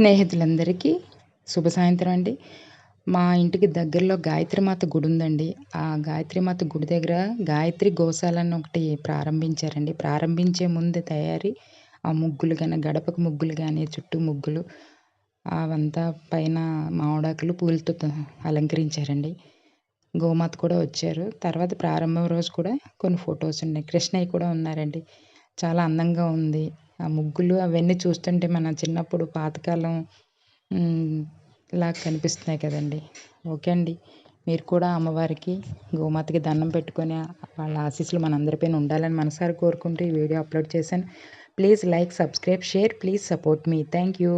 స్నేహితులందరికీ శుభ సాయంత్రం అండి. మా ఇంటికి దగ్గరలో గాయత్రీమాత గుడి ఉందండి. ఆ గాయత్రీమాత గుడి దగ్గర గాయత్రి గోశాల అని ఒకటి ప్రారంభించారండి. ప్రారంభించే ముందు తయారీ ఆ ముగ్గులు గాని, గడపకు ముగ్గులు గాని, చుట్టూ ముగ్గులు అవంతా పైన మామిడాకులు, పూలతో అలంకరించారండి. గోమాత కూడా వచ్చారు. తర్వాత ప్రారంభం రోజు కూడా కొన్ని ఫోటోస్ ఉన్నాయి. కృష్ణయ్య కూడా ఉన్నారండి. చాలా అందంగా ఉంది. ఆ ముగ్గులు అవన్నీ చూస్తుంటే మన చిన్నప్పుడు పాతకాలం లాగా కనిపిస్తున్నాయి కదండీ! ఓకే అండి. మీరు కూడా అమ్మవారికి, గోమాతకి దండం పెట్టుకొని వాళ్ళ ఆశీస్సులు మనందరిపైన ఉండాలని మనసారా కోరుకుంటూ ఈ వీడియో అప్లోడ్ చేశాను. Please like, subscribe, share. Please support me. Thank you.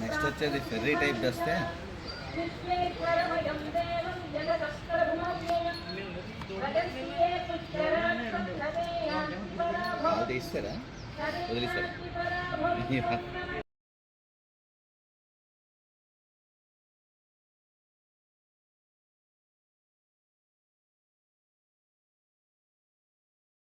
Next వచ్చేది ఫెర్రీ టైప్ వస్తే వాళ్ళు తీస్తారా వదిలిస్తారా